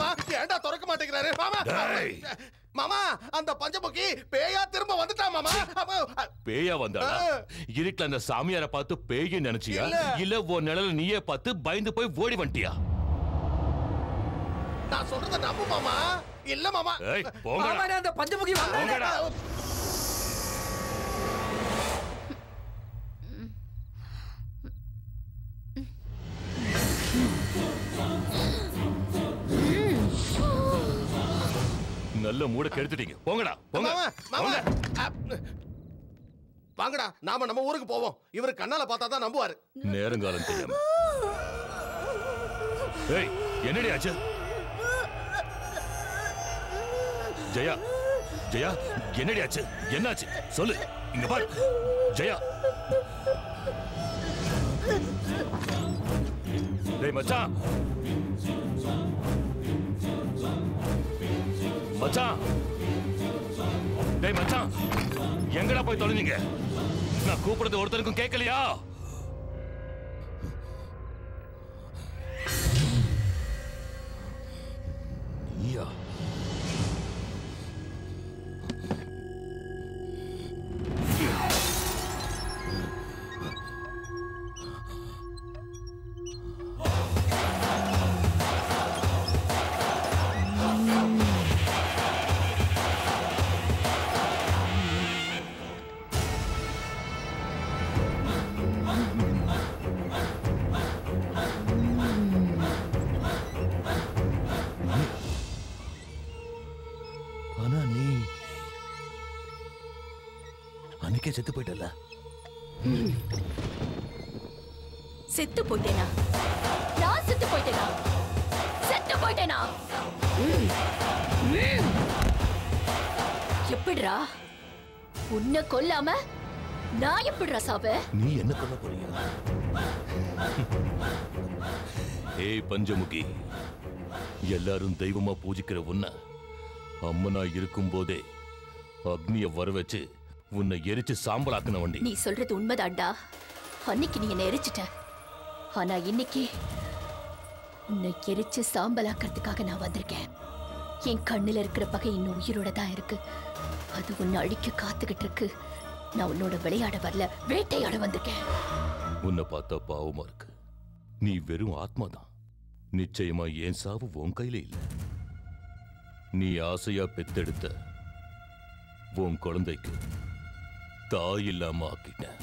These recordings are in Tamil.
மாமா ஏன்டா திறக்க மாட்டேங்கிறாரு மாமா மாமா அந்த பஞ்சமுகி பேயா திரும்ப வந்துட்டா மாமா பேயா வந்தாளா இருட்டுல அந்த சாமியாரை பார்த்து பேய் நினைச்சியா இல்ல உன் நிழல நீயே பார்த்து பயந்து போய் ஓடி வந்துட்டியா நான் சொல்றத நம்பு மாமா இல்ல மாமா போங்கடா அந்த பஞ்சமுகி போங்கடா நல்ல மூட கெடுத்துட்டீங்க போங்கடா போங்க வாங்கடா நாம நம்ம ஊருக்கு போவோம் இவரு கண்ணால பார்த்தா தான் நம்புவாரு நேரங்காலம் தெரியாம ஏய் என்னடி ஆச்சு ஜெயா ஜெயா என்னடி ஆச்சு என்னாச்சு சொல்லு இங்க பாரு ஜெயா டேய் மச்சான் மச்சான் டேய் மச்சான் எங்கடா போய் தொலைஞ்சீங்க நான் கூப்பிடுறது ஒருத்தருக்கும் கேட்கலையா நீயா செத்து போயிட்டல செத்து போயிட்டேனா நான் செத்து போயிட்டேனா செத்து போயிட்டேனா எப்படிடா உன்னை கொல்லாம நான் எப்படிடா சாவ நீ என்ன கொல்ல போறியா ஏய் பஞ்சமுகி எல்லாரும் தெய்வமா பூஜிக்கிற உன்னை அம்மனா இருக்கும் போதே அக்னிய வர வச்சு உன்னை எரிச்சு சாம்பலாக்குன வண்டி நீ சொல்றது உண்மைதான்டா அன்னைக்கு நீ என்ன எரிச்சிட்ட ஆனா இன்னைக்கு உன்னை எரிச்சு சாம்பலாக்கிறதுக்காக நான் வந்திருக்கேன் என் கண்ணுல இருக்கிற பகை இன்னும் உயிரோட தான் இருக்கு அது உன்னை அழிக்க காத்துக்கிட்டு இருக்கு நான் உன்னோட விளையாட வரல வேட்டையாட வந்திருக்கேன் உன்னை பார்த்தா பாவமா இருக்கு நீ வெறும் ஆத்மாதான் நிச்சயமா ஏன் சாவு உன் கையில இல்ல நீ ஆசையா பெத்தெடுத்த உன் குழந்தைக்கு தாய் இல்லாம ஆக்கிட்டேன்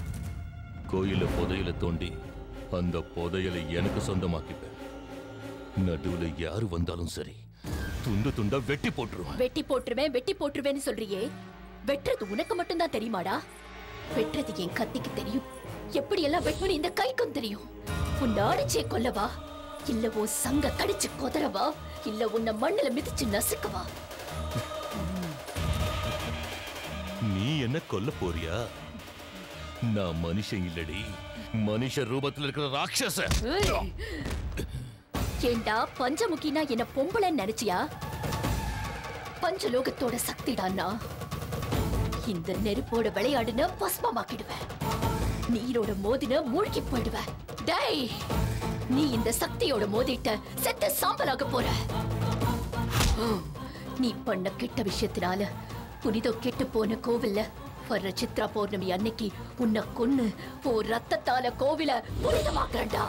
கோயில புதையல தோண்டி அந்த புதையலை எனக்கு சொந்தமாக்கிப்பேன் நடுவுல யாரு வந்தாலும் சரி துண்டு துண்டா வெட்டி போட்டுருவேன்னு சொல்றியே வெட்டுறது உனக்கு மட்டும் தான் தெரியுமாடா வெட்டுறது என் கத்திக்கு தெரியும் எப்படி எல்லாம் வெட்டணும் இந்த கைக்கும் தெரியும் உன் அடிச்சே கொல்லவா இல்ல உன் சங்க கடிச்சு கொதறவா இல்ல உன்னை மண்ணுல மிதிச்சு நசுக்கவா நீ என்ன கொல்ல போறியா நான் மனுஷன் இல்லடி மனுஷ ரூபத்தில் இருக்கிற ராட்சச ஏண்டா பஞ்சமுகினா என்ன பொம்பளைன்னு நினைச்சியா பஞ்சலோகத்தோட சக்திடான்னா இந்த நெருப்போட விளையாடுன பஸ்மமாக்கிடுவேன் நீரோட மோதின மூழ்கி போயிடுவேன் டேய் நீ இந்த சக்தியோட மோதிட்ட செத்த சாம்பலாக போற நீ பண்ண கெட்ட விஷயத்தினால புனிதம் கெட்டு போன கோவில்ல வர்ற சித்ரா பௌர்ணமி அன்னைக்கு உன்னை கொன்னு ரத்தத்தால கோவில புனிதமாக்குறா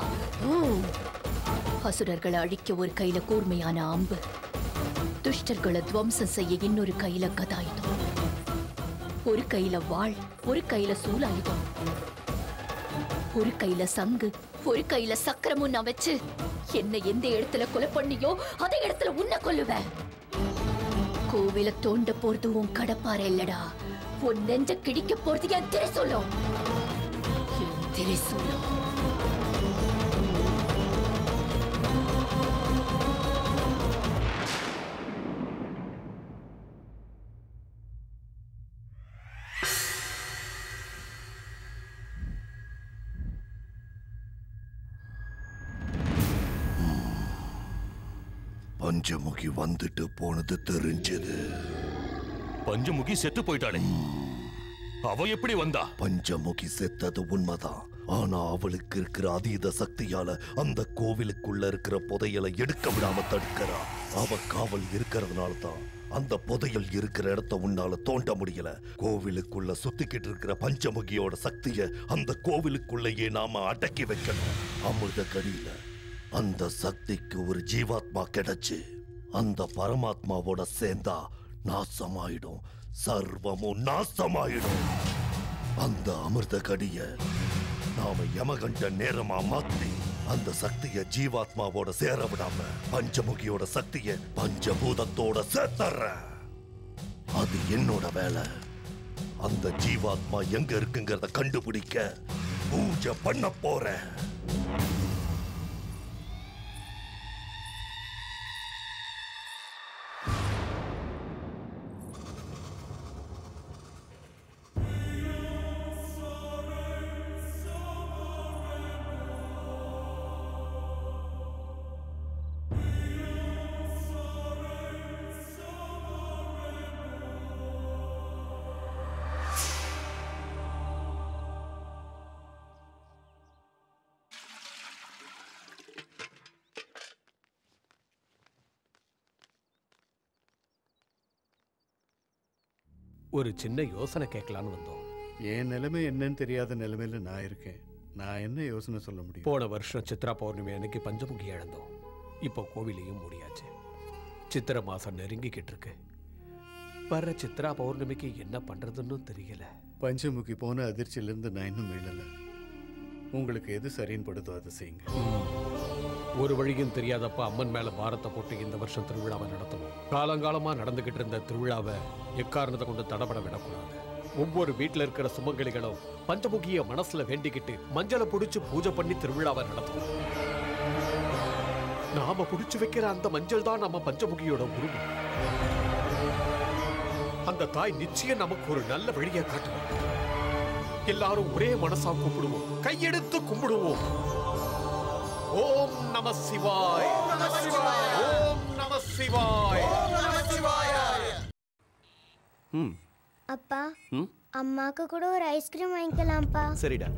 அசுரர்களை அழிக்க ஒரு கையில கூர்மையான அம்பு துஷ்டர்களை துவம்சம் செய்ய இன்னொரு கையில கதாயுதம் ஒரு கையில வாள் ஒரு கையில சூலாயுதம் ஒரு கையில சங்கு ஒரு கையில சக்கரமும் நான் வச்சு என்ன எந்த இடத்துல கொலை பண்ணியோ அதே இடத்துல உன்னை கொல்லுவேன் கோவில தோண்ட போறது உன் கடப்பாறை இல்லடா உன் நெஞ்ச கிடிக்க போறது என் திரிசூலம் பஞ்சமுகி வந்துட்டு போனது தெரிஞ்சது பஞ்சமுகி செத்து போயிட்டாளே அவ எப்படி வந்தா பஞ்சமுகி செத்தது உண்மைதான் ஆனா அவளுக்கு இருக்கிற அதீத சக்தியால அந்த கோவிலுக்குள்ள இருக்கிற புதையலை எடுக்க விடாம தடுக்கிறா அவ காவல் இருக்கிறதுனால தான் அந்த புதையல் இருக்கிற இடத்த உன்னால தோண்ட முடியல. கோவிலுக்குள்ள சுத்திக்கிட்டு இருக்கிற பஞ்சமுகியோட சக்திய அந்த கோவிலுக்குள்ளேயே நாம அடக்கி வைக்கணும். அமிர்த கடியில அந்த சக்திக்கு ஒரு ஜீவாத்மா கிடைச்சு அந்த பரமாத்மாவோட சேர்ந்தா நாசமாயிடும், சர்வமும் நாசமாயிடும். அந்த அமிர்த கடிய நாம யமகண்ட நேரமா மாத்தி அந்த சக்திய ஜீவாத்மாவோட சேர விடாம பஞ்சமுகியோட சக்திய பஞ்சபூதத்தோட சேர்த்தற. அது என்னோட வேலை. அந்த ஜீவாத்மா எங்க இருக்குங்கிறத கண்டுபிடிக்க பூஜை பண்ண போறேன். ஒரு சின்ன யோசனை கேட்கலான்னு வந்தோம். என் நிலைமை என்னன்னு தெரியாத நிலைமையில நான் இருக்கேன். நான் என்ன யோசனை சொல்ல முடியும்? போன வருஷம் சித்ரா பௌர்ணமி அன்னைக்கு பஞ்சமுகி இழந்தோம். இப்போ கோவிலையும் மூடியாச்சு. சித்திரை மாசம் நெருங்கிக்கிட்டு இருக்கு. வர்ற சித்ரா பௌர்ணமிக்கு என்ன பண்றதுன்னு தெரியல. பஞ்சமுகி போன அதிர்ச்சியிலிருந்து நான் இன்னும் மீளல. உங்களுக்கு எது சரின்னு படுதோ அதை செய்யுங்க. ஒரு வழியும் தெரியாதப்ப அம்மன் மேல பாரத்தை போட்டு இந்த வருஷம் திருவிழாவை நடத்தணும். காலங்காலமா நடந்துகிட்டு இருந்த திருவிழாவை எக்காரணத்தை கொண்டு தடபட விடக்கூடாது. ஒவ்வொரு வீட்டுல இருக்கிற சுமங்கலிகளும் பஞ்சமுகிய மனசுல வேண்டிக்கிட்டு மஞ்சளை புடிச்சு பூஜை பண்ணி திருவிழாவை நடத்தணும். நாம புடிச்சு வைக்கிற அந்த மஞ்சள் தான் நம்ம பஞ்சமுகியோட உருவம். அந்த தாய் நிச்சயம் நமக்கு ஒரு நல்ல வழியை காட்டுவோம். எல்லாரும் ஒரே மனசா கும்பிடுவோம், கையெடுத்து கும்பிடுவோம். ஓம் நம சிவாய், ஓம் நம சிவாய். அப்பா, அம்மாக்கு கூட ஒரு ஐஸ்கிரீம் வாங்கிக்கலாம்ப்பா. சரிடா.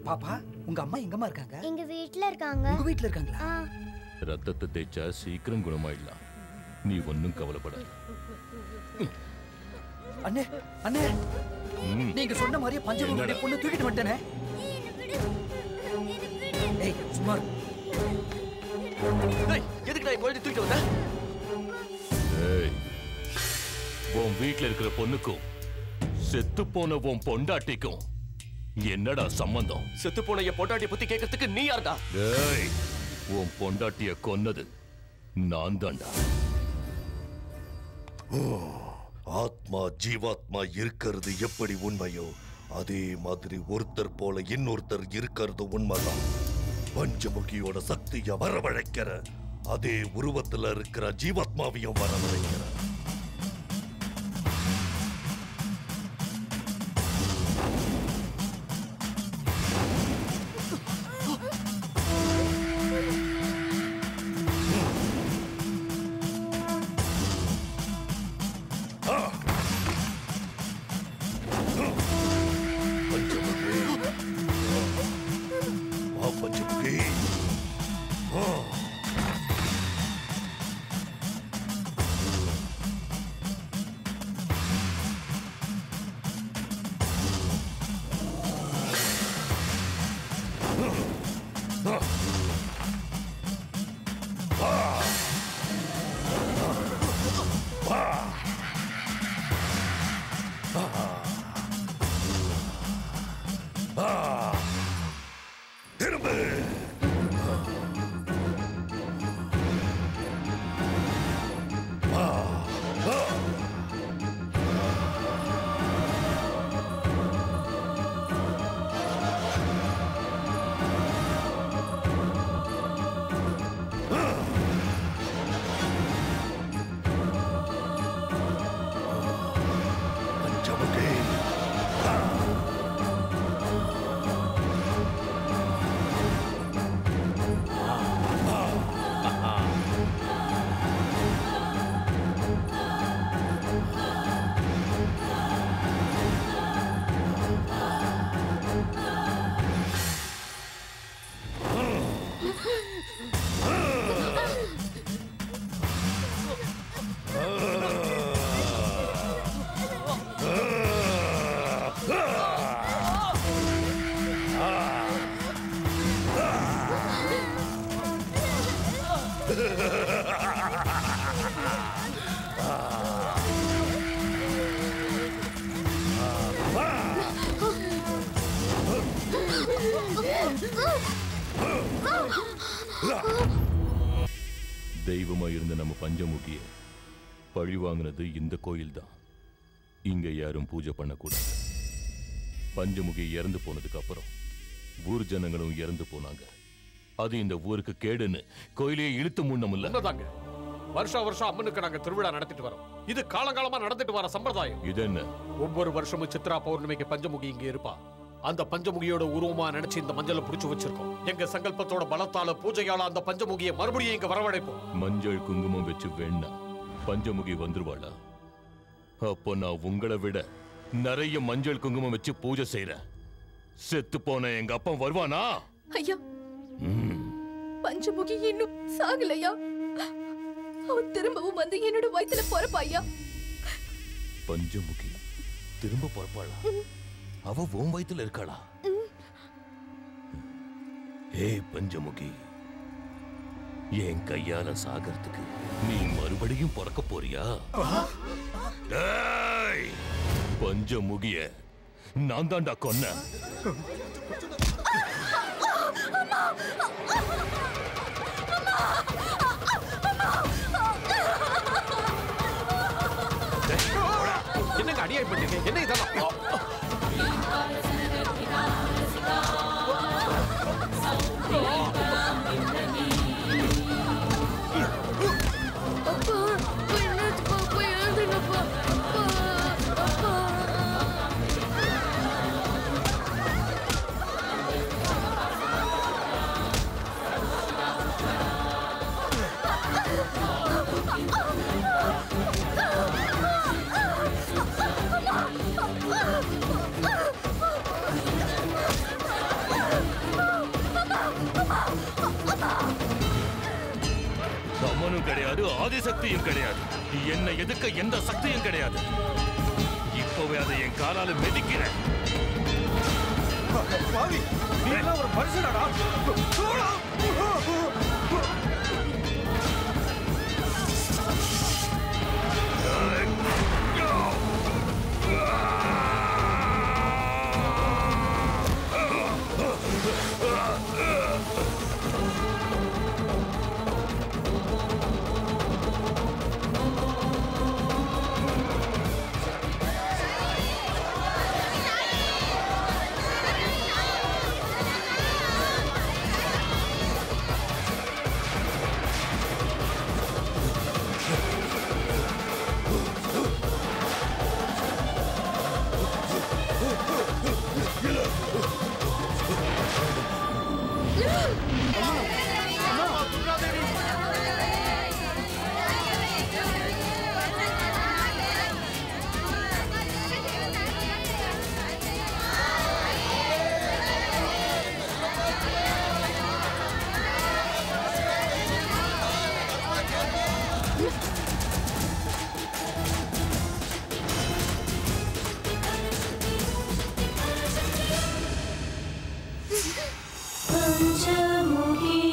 பாப்பா, உங்க அம்மா எங்கம்மா இருக்காங்க? எங்க வீட்ல இருக்காங்க. உங்க வீட்ல இருக்காங்களா? ரத்தத்தை தேய்ச்சா சீக்கிரம் குணமாயிடலாம். நீ ஒன்னும் கவலைப்படாத. அண்ணே, அண்ணே, நீங்க சொன்ன மாதிரியே பஞ்சமுகி பொண்ணு தூக்கிட்டு வந்துட்டேனே. ஏய், சும்மா இரு. ஏய், எதுக்கு நான் போய் தூக்கிட்டு வந்தேன்? ஏய், உன் வீட்ல இருக்கிற பொண்ணுக்கும் செத்து போன உன் பொண்டாட்டிக்கும் என்னடா சம்பந்தம்? செத்து போன என் பொண்டாட்டியை பத்தி கேட்கறதுக்கு நீ யார்டா? ஏய், உன் பொண்டாட்டிய கொன்னது நான் தான்டா. ஆத்மா ஜீவாத்மா இருக்கிறது எப்படி உண்மையோ அதே மாதிரி ஒருத்தர் போல இன்னொருத்தர் இருக்கிறது உண்மைதான். பஞ்சமுகியோட சக்தியை வரவழைக்கிற அதே உருவத்துல இருக்கிற ஜீவாத்மாவையும் வரவழைக்கிற. தெய்வமா இருந்த நம்ம பஞ்சமுகிய பழி வாங்கினது இந்த கோயில் தான். இங்க யாரும் பூஜை பண்ணக்கூடாது. பஞ்சமுகி இறந்து போனதுக்கு அப்புறம் ஊர் ஜனங்களும் இறந்து போனாங்க. அது இந்த ஊருக்கு கேடுன்னு கோயிலே இழுத்து மூடணும்ல. வருஷம் வருஷம் அம்மனுக்கு நாங்க திருவிழா நடத்திட்டு வரோம். இது காலங்காலமா நடந்துட்டு வர சம்பிரதாயம். இது என்ன? ஒவ்வொரு வருஷமும் சித்ரா பௌர்ணமிக்கு பஞ்சமுகி இங்க இருப்பா. அந்த பஞ்சமுகியோட உருவமா நினைச்சு இந்த மஞ்சளை புடிச்சு வச்சிருக்கோம். எங்க சங்கல்பத்தோட பலத்தால பூஜையால அந்த பஞ்சமுகியை மறுபடியும் இங்க வரவழைப்போம். மஞ்சள் குங்குமம் வச்சு வேணா பஞ்சமுகி வந்துருவாளா? அப்போ நான் உங்களை விட நிறைய மஞ்சள் குங்குமம் வச்சு பூஜை செய்யறேன். செத்து போன எங்க அப்பா வருவானா? ஐயா, பஞ்சமுகி இன்னும் சாகலையா? அவன் திரும்பவும் வந்து என்னோட வயித்துல பொறப்பா ஐயா. பஞ்சமுகி திரும்ப பொறப்பாளா? அவ உன் வயித்துல இருக்காளா? ஏய் பஞ்சமுகி, என் கையால சாகறதுக்கு நீ மறுபடியும் பிறக்க போறியா? பஞ்சமுகிய நான் தாண்டா கொன்ன. என்னங்க அடியாய் பண்ணீங்க? என்ன இதெல்லாம்? அம்மனும் கிடையாது, ஆதிசக்தியும் கிடையாது. என்னை எதுக்க எந்த சக்தியும் கிடையாது. இப்பவே அதை என் காலால மெதிக்கிறேன். ஒரு மனுஷனாடா. पंचमुखी